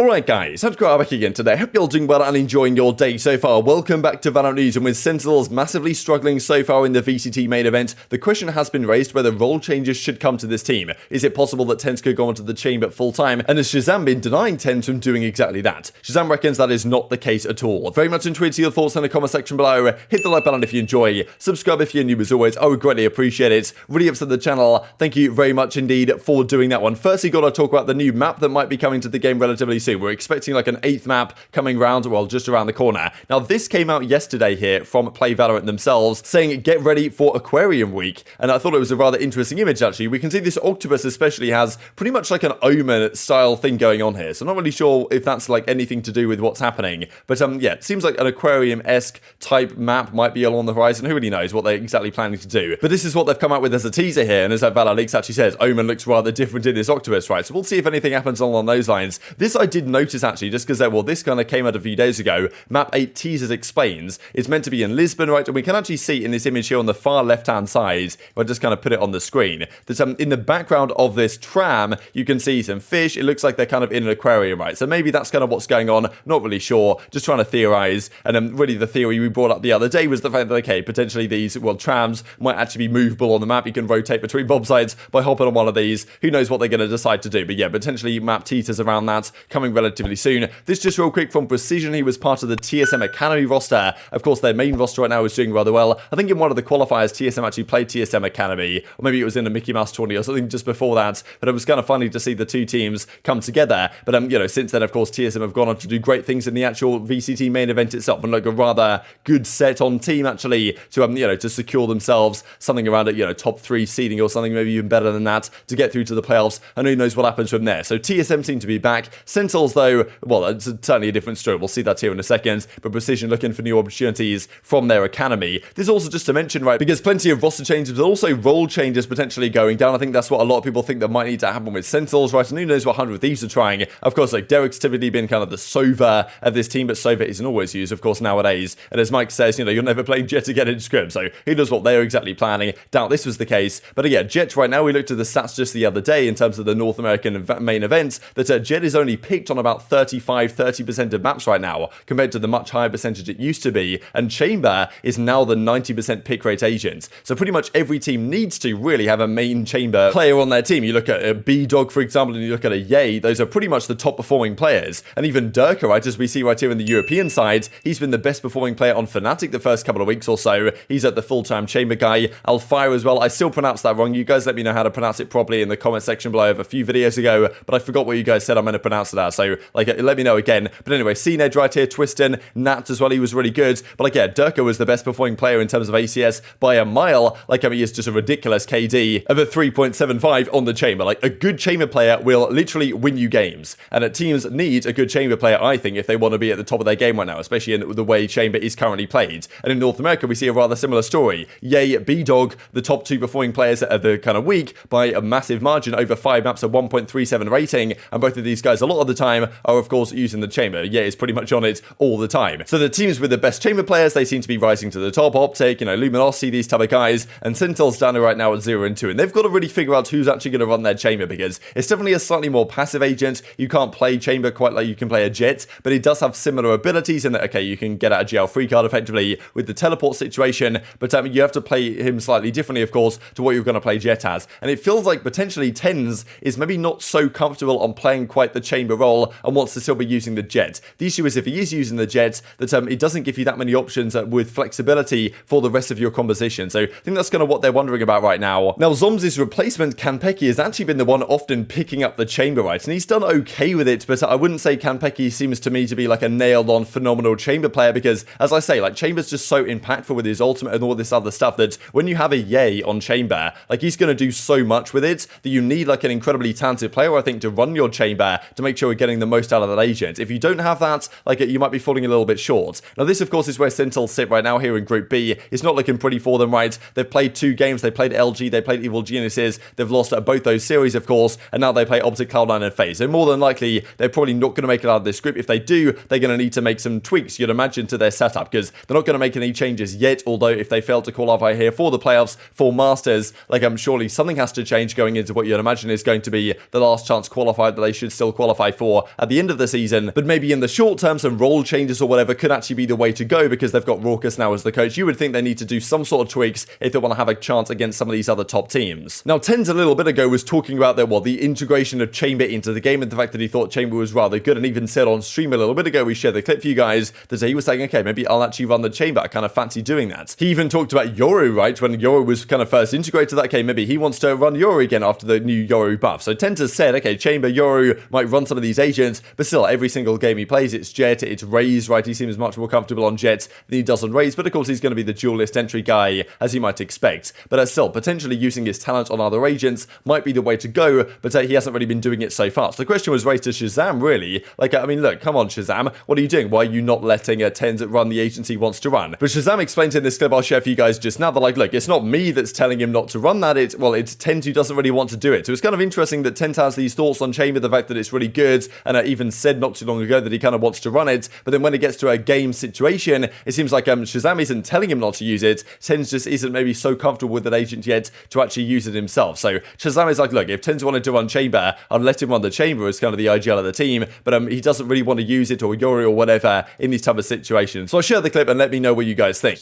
Alright guys, TacticalRab back again today. Hope you're all doing well and enjoying your day so far. Welcome back to VALORANT News, and with Sentinels massively struggling so far in the VCT main event, the question has been raised whether role changes should come to this team. Is it possible that TenZ could go onto the chamber full time? And has ShahZaM been denying TenZ from doing exactly that? ShahZaM reckons that is not the case at all. Very much intrigued to your thoughts in the comment section below. Hit the like button if you enjoy. Subscribe if you're new as always. I would greatly appreciate it. Really up to the channel. Thank you very much indeed for doing that one. Firstly, got to talk about the new map that might be coming to the game relatively soon. We're expecting like an 8th map coming round, well, just around the corner. Now, this came out yesterday here from Play Valorant themselves, saying get ready for Aquarium Week, and I thought it was a rather interesting image, actually. We can see this octopus especially has pretty much like an Omen style thing going on here, so I'm not really sure if that's like anything to do with what's happening, but yeah, it seems like an aquarium-esque type map might be along the horizon. Who really knows what they're exactly planning to do, but this is what they've come out with as a teaser here, and as Valor Leaks actually says, Omen looks rather different in this octopus, right? So we'll see if anything happens along those lines. This I did notice, actually, just because, well, this kind of came out a few days ago. Map 8 teasers explains it's meant to be in Lisbon, right? And we can actually see in this image here on the far left-hand side, if I just kind of put it on the screen, that in the background of this tram, you can see some fish. It looks like they're kind of in an aquarium, right? So maybe that's kind of what's going on. Not really sure. Just trying to theorize. And really the theory we brought up the other day was the fact that, okay, potentially these, well, trams might actually be movable on the map. You can rotate between bomb sites by hopping on one of these. Who knows what they're going to decide to do? But yeah, potentially map teasers around that coming relatively soon. This just real quick from Precision. He was part of the TSM Academy roster. Of course, their main roster right now is doing rather well. I think in one of the qualifiers, TSM actually played TSM Academy, or maybe it was in a Mickey Mouse tourney or something just before that, but it was kind of funny to see the two teams come together. But, you know, since then, of course, TSM have gone on to do great things in the actual VCT main event itself, and like a rather good set on team, actually, to, you know, to secure themselves something around it, you know, top 3 seeding or something, maybe even better than that, to get through to the playoffs, and who knows what happens from there. So TSM seem to be back. Sentinels, though, well, it's certainly a different story. We'll see that here in a second, but Precision looking for new opportunities from their academy. This is also just to mention, right, because plenty of roster changes, but also role changes potentially going down. I think that's what a lot of people think that might need to happen with Sentinels, right? And who knows what 100 Thieves are trying. Of course, like, Derek's typically been kind of the Sova of this team, but Sova isn't always used, of course, nowadays. And as Mike says, you know, you're never playing Jet again in Scrim, so who knows what they're exactly planning. Doubt this was the case. But again, Jet right now, we looked at the stats just the other day in terms of the North American main events, that Jet is only picked on about 30% of maps right now, compared to the much higher percentage it used to be, and Chamber is now the 90% pick rate agent. So pretty much every team needs to really have a main Chamber player on their team. You look at a B-Dog, for example, and you look at a Yay, those are pretty much the top performing players. And even Turko, right, as we see right here in the European side, he's been the best performing player on Fnatic the first couple of weeks or so. He's at the full-time Chamber guy. Alfire as well. I still pronounced that wrong. You guys let me know how to pronounce it properly in the comment section below of a few videos ago, but I forgot what you guys said I'm going to pronounce it as, so like, let me know again. But anyway, cNed right here, Twistin, Nat as well, he was really good. But like, yeah, Turko was the best performing player in terms of ACS by a mile. Like, I mean, he is just a ridiculous KD of a 3.75 on the Chamber. Like, a good Chamber player will literally win you games. And teams need a good Chamber player, I think, if they want to be at the top of their game right now, especially in the way Chamber is currently played. And in North America, we see a rather similar story. Yay, B-Dog, the top 2 performing players at the kind of week by a massive margin, over 5 maps, a 1.37 rating. And both of these guys, a lot of the time, are of course using the Chamber. Yay is pretty much on it all the time. So the teams with the best Chamber players, they seem to be rising to the top. Optic, you know, Luminosity, these type of guys, and Sentinels down right now at 0 and 2. And they've got to really figure out who's actually going to run their Chamber, because it's definitely a slightly more passive agent. You can't play Chamber quite like you can play a Jet, but it does have similar abilities in that, okay, you can get out a jail free card effectively with the teleport situation, but you have to play him slightly differently, of course, to what you're going to play Jet as. And it feels like potentially TenZ is maybe not so comfortable on playing quite the Chamber role and wants to still be using the Jet. The issue is if he is using the Jet, that it doesn't give you that many options with flexibility for the rest of your composition. So I think that's kind of what they're wondering about right now. Now, Zom's replacement, Kanpeki, has actually been the one often picking up the Chamber, right? And he's done okay with it, but I wouldn't say Kanpeki seems to me to be like a nailed-on phenomenal Chamber player, because, as I say, like, Chamber's just so impactful with his ultimate and all this other stuff that when you have a Yay on Chamber, like, he's going to do so much with it that you need like an incredibly talented player, I think, to run your Chamber to make sure you're getting the most out of that agent. If you don't have that, like, you might be falling a little bit short. Now, this, of course, is where Sentinels sit right now here in Group B. It's not looking pretty for them, right? They've played 2 games. They played LG, they played Evil Geniuses. They've lost at both those series, of course, and now they play Optic, Cloud9, and FaZe. So more than likely, they're probably not going to make it out of this group. If they do, they're going to need to make some tweaks, you'd imagine, to their setup, because they're not going to make any changes yet, although if they fail to qualify here for the playoffs, for Masters, like, surely something has to change going into what you'd imagine is going to be the last chance qualifier that they should still qualify for. for at the end of the season, but maybe in the short term, some role changes or whatever could actually be the way to go because they've got Raucus now as the coach. You would think they need to do some sort of tweaks if they want to have a chance against some of these other top teams. Now, TenZ a little bit ago was talking about the integration of Chamber into the game and the fact that he thought Chamber was rather good, and even said on stream a little bit ago, we shared the clip for you guys, that he was saying, okay, maybe I'll actually run the Chamber. I kind of fancy doing that. He even talked about Yoru, right? When Yoru was kind of first integrated, that, okay, maybe he wants to run Yoru again after the new Yoru buff. So TenZ has said, okay, Chamber, Yoru might run some of these agents, but still, every single game he plays, it's Jet, it's Raze, right? He seems much more comfortable on Jet than he does on Raze, but of course, he's going to be the duelist entry guy, as you might expect. But still, potentially using his talent on other agents might be the way to go, but he hasn't really been doing it so far. So the question was raised to ShahZaM, really. Like, I mean, look, come on, ShahZaM, what are you doing? Why are you not letting TenZ run the agency he wants to run? But ShahZaM explains in this clip I'll share for you guys just now that, like, look, it's not me that's telling him not to run that, it's TenZ who doesn't really want to do it. So it's kind of interesting that TenZ has these thoughts on Chamber, the fact that it's really good, and even said not too long ago that he kind of wants to run it, but then when it gets to a game situation, it seems like ShahZaM isn't telling him not to use it, TenZ just isn't maybe so comfortable with that agent yet to actually use it himself. So ShahZaM is like, look, if TenZ wanted to run Chamber, I'd let him run the Chamber as kind of the IGL of the team, but he doesn't really want to use it or Yori or whatever in these type of situations. So I'll share the clip and let me know what you guys think.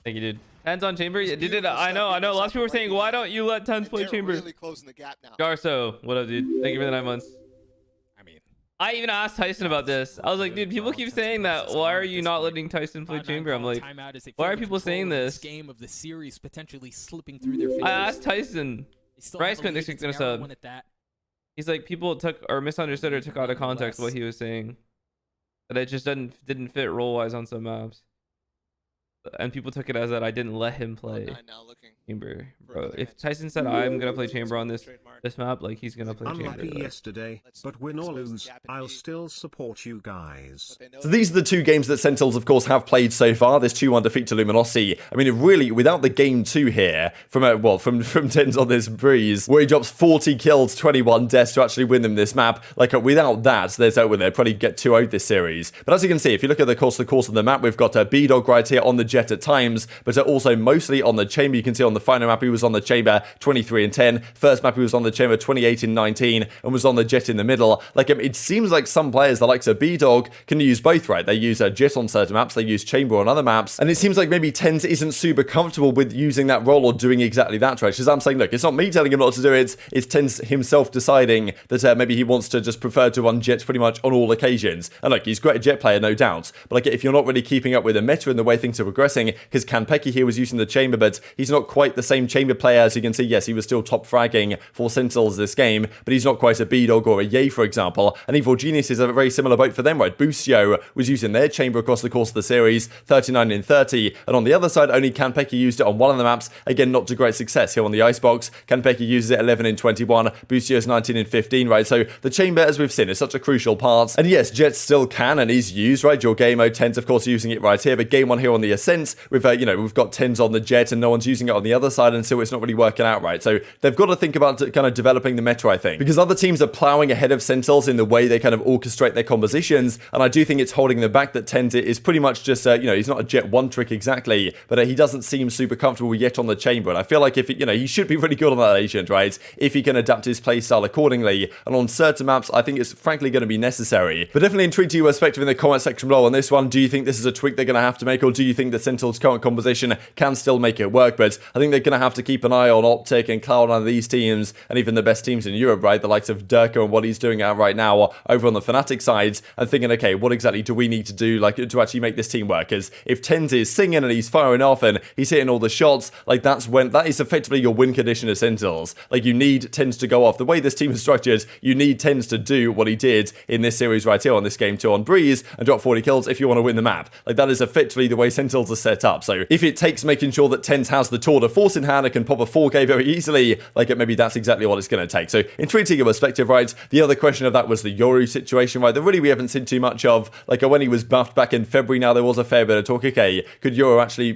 Thank you, dude. Hands on Chamber. Yeah, dude, I know. A lot of people were saying, why don't you let TenZ play Chamber? Really closing the gap now. Garso, what up, dude? Thank you for the 9 months. I even asked Tyson about this. I was like, dude, people keep saying that. Why are you not letting Tyson play Chamber? I'm like, why are people saying this? Game of the series potentially slipping through their fingers. I asked Tyson. Bryce couldn't expect us up. He's like, people took or misunderstood or took out of context what he was saying. That it just didn't fit role wise on some maps. And people took it as that I didn't let him play Chamber. Bro, if Tyson said I'm gonna play Chamber on this map, like he's gonna play Chamber. Unlucky yesterday, but win or lose, I'll still support you guys. So these are the two games that Sentinels, of course, have played so far. This 2-1 defeat to Luminosity. I mean, it really, without the game 2 here, from TenZ on this breeze, where he drops 40 kills, 21 deaths to actually win them this map. Like, without that, they'd probably get 2-0 this series. But as you can see, if you look at the course of the map, we've got a B-Dog right here on the Jet at times, but also mostly on the Chamber. You can see on the final map, he was on the Chamber 23 and 10. First map, he was on the Chamber 28 and 19, and was on the Jet in the middle. Like, it seems like some players, the likes of B-Dog, can use both, right? They use a Jet on certain maps, they use Chamber on other maps, and it seems like maybe TenZ isn't super comfortable with using that role or doing exactly that, right? Because I'm saying, look, it's not me telling him not to do it, it's TenZ himself deciding that maybe he wants to just prefer to run Jet pretty much on all occasions. And look, he's a great Jet player, no doubt, but like, if you're not really keeping up with the meta and the way things are progressing, because cNed here was using the Chamber, but he's not quite the same Chamber player. As you can see, yes, he was still top fragging for Sentinels this game, but he's not quite a B-Dog or a Ye, for example. And Evil Genius is a very similar boat for them, right? Boostio was using their Chamber across the course of the series, 39 and 30, and on the other side, only cNed used it on one of the maps, again, not to great success. Here on the Icebox, cNed uses it 11 and 21, Boostio's 19 and 15, right? So the Chamber, as we've seen, is such a crucial part. And yes, Jet still can and is used, right? Your game mode, TenZ, of course, using it right here, but game 1 here on the Ascent, with, we've got TenZ on the Jet and no one's using it on the other side, and so it's not really working out right. So they've got to think about kind of developing the meta, I think, because other teams are plowing ahead of Sentinels in the way they kind of orchestrate their compositions, and I do think it's holding them back that TenZ is pretty much just, he's not a Jet one trick exactly, but he doesn't seem super comfortable yet on the Chamber, and I feel like if, he should be really good on that agent, right, if he can adapt his playstyle accordingly, and on certain maps, I think it's frankly going to be necessary. But definitely intrigued to your perspective in the comment section below on this one. Do you think this is a tweak they're going to have to make, or do you think the Sentinels' current composition can still make it work? But I think they're going to have to keep an eye on Optic and Cloud on these teams, and even the best teams in Europe, right? The likes of Turko and what he's doing out right now over on the Fnatic side, and thinking, okay, what exactly do we need to do, like, to actually make this team work? Because if TenZ is singing and he's firing off and he's hitting all the shots, like, that is effectively your win condition of Sentinels. Like, you need TenZ to go off. The way this team is structured, you need TenZ to do what he did in this series right here on this game 2 on Breeze and drop 40 kills if you want to win the map. Like, that is effectively the way Sentinels are set up. So if it takes making sure that TenZ has the tour de force in hand and can pop a 4K very easily, like, maybe that's exactly what it's going to take. So intrigued to your perspective, right? The other question of that was the Yoru situation, right? That really we haven't seen too much of. Like, when he was buffed back in February, now there was a fair bit of talk, okay, could Yoru actually,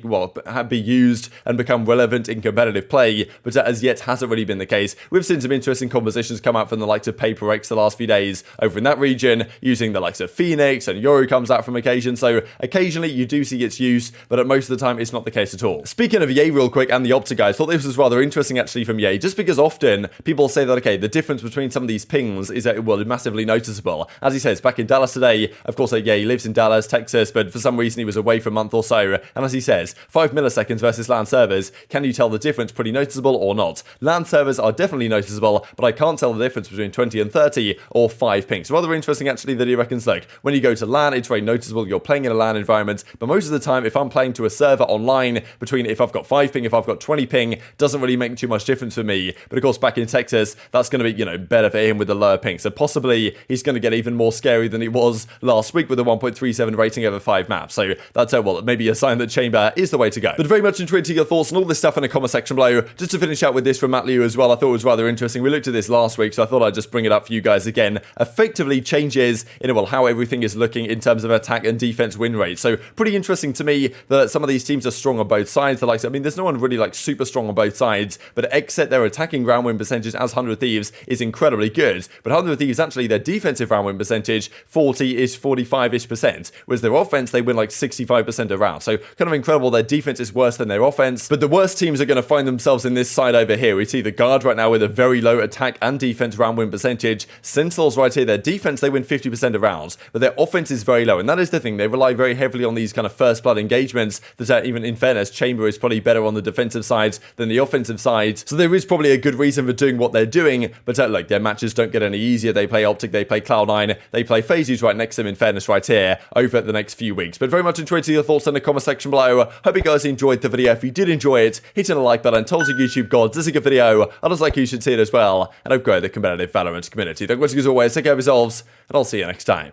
be used and become relevant in competitive play? But that as yet hasn't really been the case. We've seen some interesting compositions come out from the likes of Paper X the last few days over in that region, using the likes of Phoenix, and Yoru comes out from occasion. So occasionally you do see its use, but at most of the time it's not the case at all. Speaking of Ye real quick and the Optic guys, thought this was rather interesting actually from Ye, just because often people say that, okay, the difference between some of these pings is that, well, massively noticeable. As he says, back in Dallas today, of course, Ye lives in Dallas, Texas, but for some reason he was away for a month or so, and as he says, 5 milliseconds versus LAN servers, can you tell the difference pretty noticeable or not? LAN servers are definitely noticeable, but I can't tell the difference between 20 and 30 or 5 pings. Rather interesting actually that he reckons, look, when you go to LAN, it's very noticeable you're playing in a LAN environment, but most of the time, if I'm playing to a server online, between if I've got 5 ping, if I've got 20 ping, doesn't really make too much difference for me. But of course, back in Texas, that's going to be, you know, better for him with the lower ping. So possibly he's going to get even more scary than he was last week with a 1.37 rating over 5 maps. So that's, well, maybe a sign that Chamber is the way to go. But very much intrigued to your thoughts and all this stuff in the comment section below. Just to finish out with this from Matt Liu as well, I thought it was rather interesting. We looked at this last week, so I thought I'd just bring it up for you guys again. Effectively changes in, well, how everything is looking in terms of attack and defense win rate. So pretty interesting to me that some of these teams are strong on both sides. Like, I mean, there's no one really like super strong on both sides, but except their attacking round win percentage as 100 Thieves is incredibly good. But 100 Thieves, actually, their defensive round win percentage, 40-ish, 45-ish%, whereas their offense, they win like 65% of rounds. So kind of incredible. Their defense is worse than their offense, but the worst teams are going to find themselves in this side over here. We see the Guard right now with a very low attack and defense round win percentage. Sentinels right here, their defense, they win 50% of rounds, but their offense is very low, and that is the thing. They rely very heavily on these kind of first blood engagements that even in fairness, Chamber is probably better on the defensive side than the offensive side. So there is probably a good reason for doing what they're doing, but like their matches don't get any easier. They play Optic, they play Cloud9, they play FaZe, who's right next to them in fairness right here over the next few weeks. But very much enjoyed your thoughts in the comment section below. Hope you guys enjoyed the video. If you did enjoy it, hit on the like button, tell us your YouTube gods, this is a good video. Others like you should see it as well, and I've grown the competitive Valorant community. Thank you as always, take care of yourselves, and I'll see you next time.